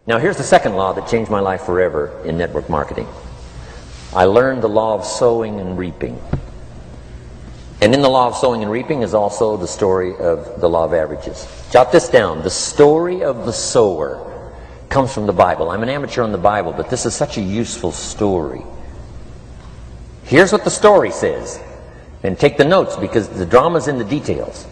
Now here's the second law that changed my life forever in network marketing. I learned the law of sowing and reaping. And in the law of sowing and reaping is also the story of the law of averages. Jot this down. The story of the sower comes from the Bible. I'm an amateur on the Bible, but this is such a useful story. Here's what the story says. And take the notes, because the drama's in the details.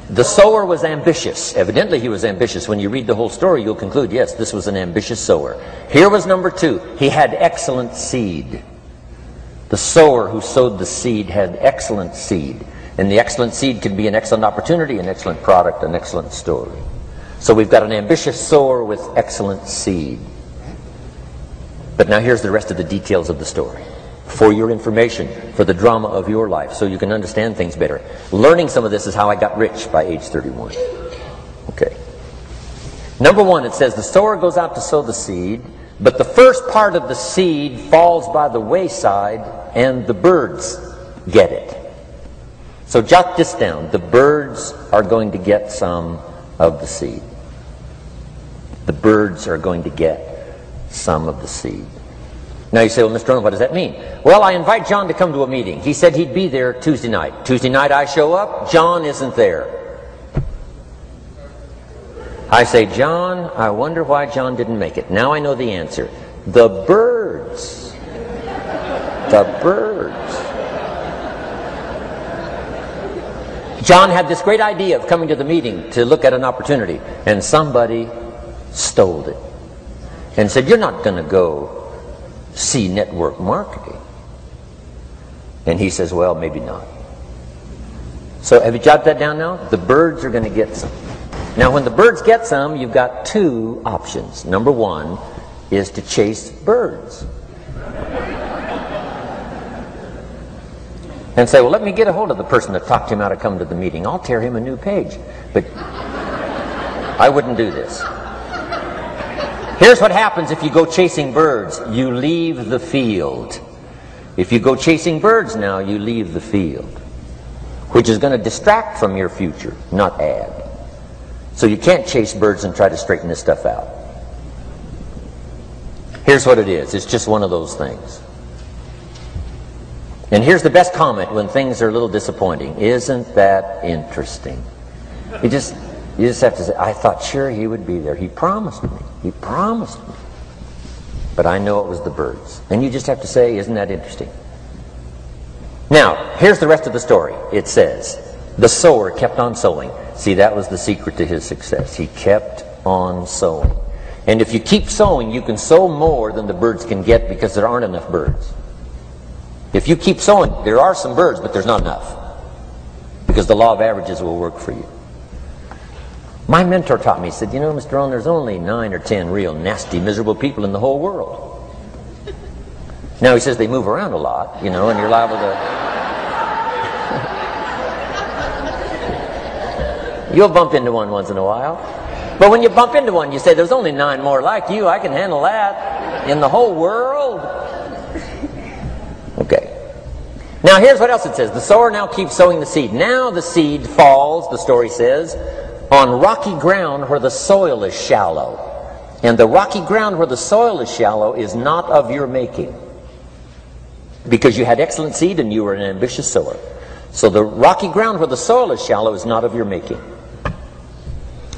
The sower was ambitious. Evidently he was ambitious. When you read the whole story, you'll conclude, yes, this was an ambitious sower. Here was number two. He had excellent seed. The sower who sowed the seed had excellent seed. And the excellent seed can be an excellent opportunity, an excellent product, an excellent story. So we've got an ambitious sower with excellent seed. But now here's the rest of the details of the story. For your information, for the drama of your life, so you can understand things better. Learning some of this is how I got rich by age 31. Okay. Number one, it says the sower goes out to sow the seed, but the first part of the seed falls by the wayside and the birds get it. So jot this down. The birds are going to get some of the seed. The birds are going to get some of the seed. Now you say, well, Mr. Rohn, what does that mean? Well, I invite John to come to a meeting. He said he'd be there Tuesday night. Tuesday night I show up, John isn't there. I say, John, I wonder why John didn't make it. Now I know the answer. The birds. The birds. John had this great idea of coming to the meeting to look at an opportunity, and somebody stole it and said, you're not going to go see network marketing. And he says, well, maybe not. So have you jotted that down now? The birds are going to get some. Now when the birds get some, you've got two options. Number one is to chase birds. And say, well, let me get a hold of the person that talked him out of coming to the meeting. I'll tear him a new page. But I wouldn't do this. Here's what happens if you go chasing birds. You leave the field. If you go chasing birds now, you leave the field, which is going to distract from your future, not add. So you can't chase birds and try to straighten this stuff out. Here's what it is. It's just one of those things. And here's the best comment when things are a little disappointing. Isn't that interesting? You just have to say, I thought sure he would be there. He promised me. He promised me. But I know it was the birds. And you just have to say, isn't that interesting? Now, here's the rest of the story. It says, the sower kept on sowing. See, that was the secret to his success. He kept on sowing. And if you keep sowing, you can sow more than the birds can get because there aren't enough birds. If you keep sowing, there are some birds, but there's not enough. Because the law of averages will work for you. My mentor taught me, he said, you know, Mr. Rohn, there's only 9 or 10 real nasty, miserable people in the whole world. Now he says they move around a lot, you know, and you're liable to... You'll bump into one once in a while. But when you bump into one, you say, there's only 9 more like you. I can handle that in the whole world. Okay. Now here's what else it says. The sower now keeps sowing the seed. Now the seed falls, the story says, on rocky ground where the soil is shallow. And the rocky ground where the soil is shallow is not of your making. Because you had excellent seed and you were an ambitious sower. So the rocky ground where the soil is shallow is not of your making.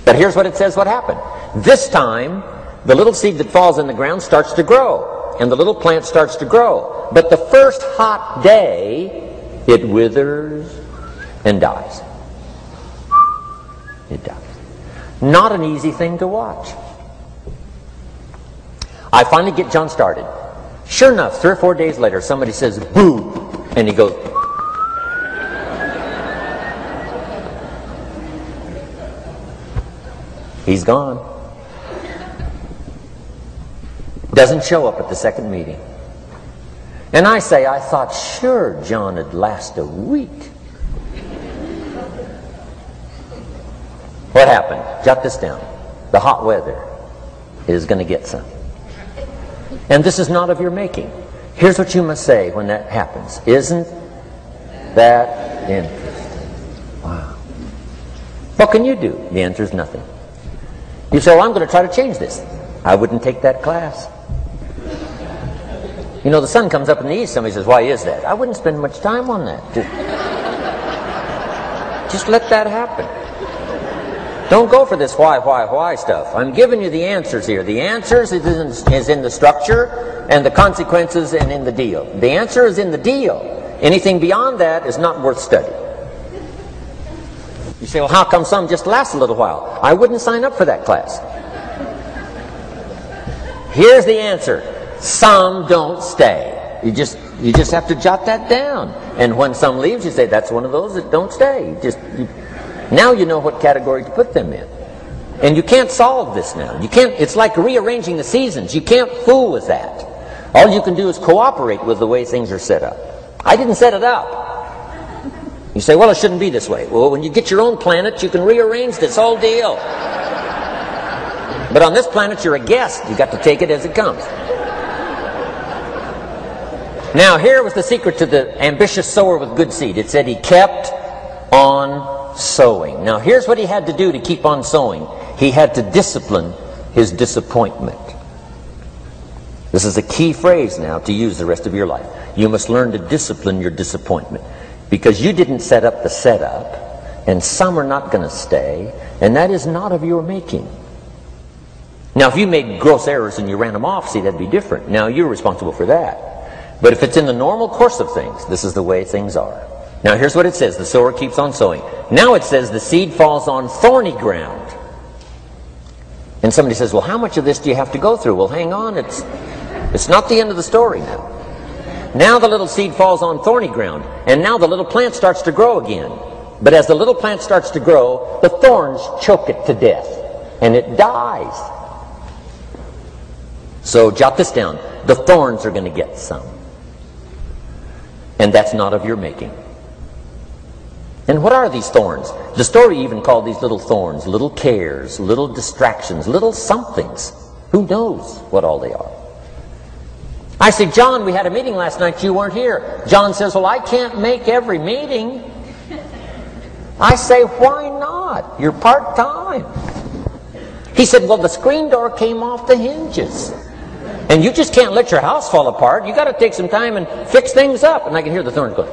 But here's what it says what happened. This time, the little seed that falls in the ground starts to grow. And the little plant starts to grow. But the first hot day, it withers and dies. It dies. Not an easy thing to watch. I finally get John started. Sure enough, 3 or 4 days later, somebody says, boo! And he goes... He's gone. Doesn't show up at the second meeting. And I say, I thought sure John would last a week. What happened? Jot this down. The hot weather is going to get some. And this is not of your making. Here's what you must say when that happens. Isn't that interesting? Wow. What can you do? The answer is nothing. You say, well, I'm going to try to change this. I wouldn't take that class. You know, the sun comes up in the east. Somebody says, why is that? I wouldn't spend much time on that. Just let that happen. Don't go for this why stuff. I'm giving you the answers here. The answers is in the structure and the consequences and in the deal. The answer is in the deal. Anything beyond that is not worth study. You say, well, how come some just last a little while? I wouldn't sign up for that class. Here's the answer. Some don't stay. You just have to jot that down. And when some leaves, you say, that's one of those that don't stay. Now you know what category to put them in. And you can't solve this now. You can't. It's like rearranging the seasons. You can't fool with that. All you can do is cooperate with the way things are set up. I didn't set it up. You say, well, it shouldn't be this way. Well, when you get your own planet, you can rearrange this whole deal. But on this planet, you're a guest. You got to take it as it comes. Now, here was the secret to the ambitious sower with good seed. It said he kept on sowing. Now, here's what he had to do to keep on sowing. He had to discipline his disappointment. This is a key phrase now to use the rest of your life. You must learn to discipline your disappointment, because you didn't set up the setup, and some are not going to stay, and that is not of your making. Now, if you made gross errors and you ran them off, see, that'd be different. Now, you're responsible for that. But if it's in the normal course of things, this is the way things are. Now, here's what it says. The sower keeps on sowing. Now it says the seed falls on thorny ground. And somebody says, well, how much of this do you have to go through? Well, hang on. It's not the end of the story now. Now the little seed falls on thorny ground. And now the little plant starts to grow again. But as the little plant starts to grow, the thorns choke it to death. And it dies. So jot this down. The thorns are going to get some. And that's not of your making. And what are these thorns? The story even called these little thorns, little cares, little distractions, little somethings. Who knows what all they are? I say, John, we had a meeting last night, you weren't here. John says, well, I can't make every meeting. I say, why not? You're part-time. He said, well, the screen door came off the hinges. And you just can't let your house fall apart. You got to take some time and fix things up. And I can hear the thorns going,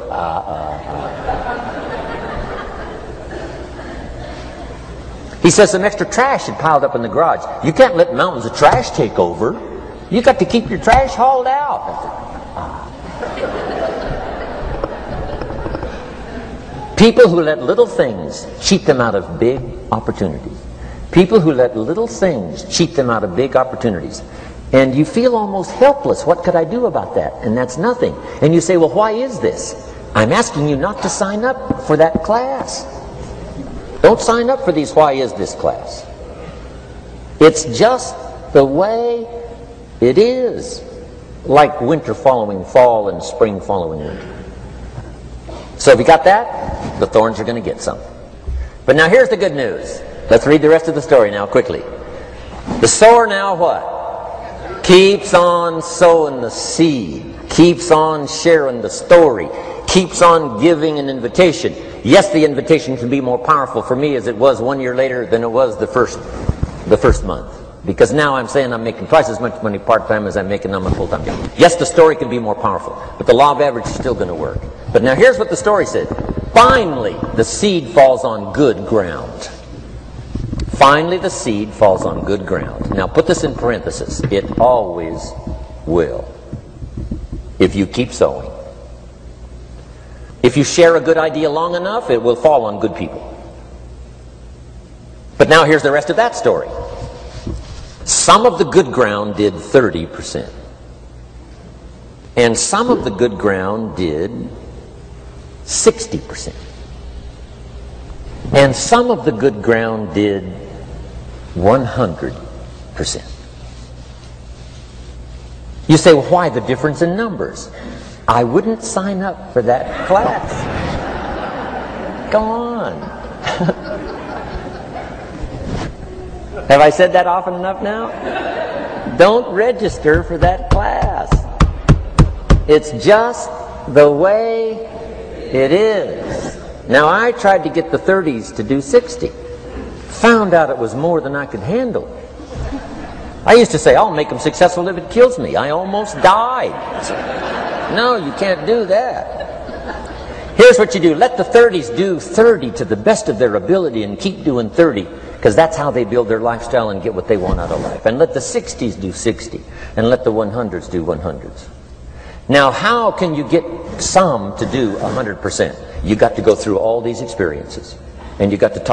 He says some extra trash had piled up in the garage. You can't let mountains of trash take over. You got to keep your trash hauled out. People who let little things cheat them out of big opportunities. People who let little things cheat them out of big opportunities. And you feel almost helpless. What could I do about that? And that's nothing. And you say, well, why is this? I'm asking you not to sign up for that class. Don't sign up for these why is this class. It's just the way it is. Like winter following fall and spring following winter. So if you got that, the thorns are going to get some. But now here's the good news. Let's read the rest of the story now quickly. The sower now what? Keeps on sowing the seed. Keeps on sharing the story. Keeps on giving an invitation. Yes, the invitation can be more powerful for me as it was 1 year later than it was the first month. Because now I'm saying I'm making twice as much money part-time as I'm making on my full-time job. Yes, the story can be more powerful, but the law of average is still going to work. But now here's what the story said. Finally, the seed falls on good ground. Finally, the seed falls on good ground. Now put this in parentheses. It always will. If you keep sowing. If you share a good idea long enough, it will fall on good people. But now here's the rest of that story. Some of the good ground did 30%. And some of the good ground did 60%. And some of the good ground did 100%. You say, well, why the difference in numbers? I wouldn't sign up for that class. Go on. Have I said that often enough now? Don't register for that class. It's just the way it is. Now, I tried to get the 30s to do 60. Found out it was more than I could handle. I used to say, I'll make them successful if it kills me. I almost died. No, you can't do that. Here's what you do. Let the 30s do 30 to the best of their ability and keep doing 30, because that's how they build their lifestyle and get what they want out of life. And let the 60s do 60, and let the 100s do 100s. Now, how can you get some to do 100%? You got to go through all these experiences, and you got to talk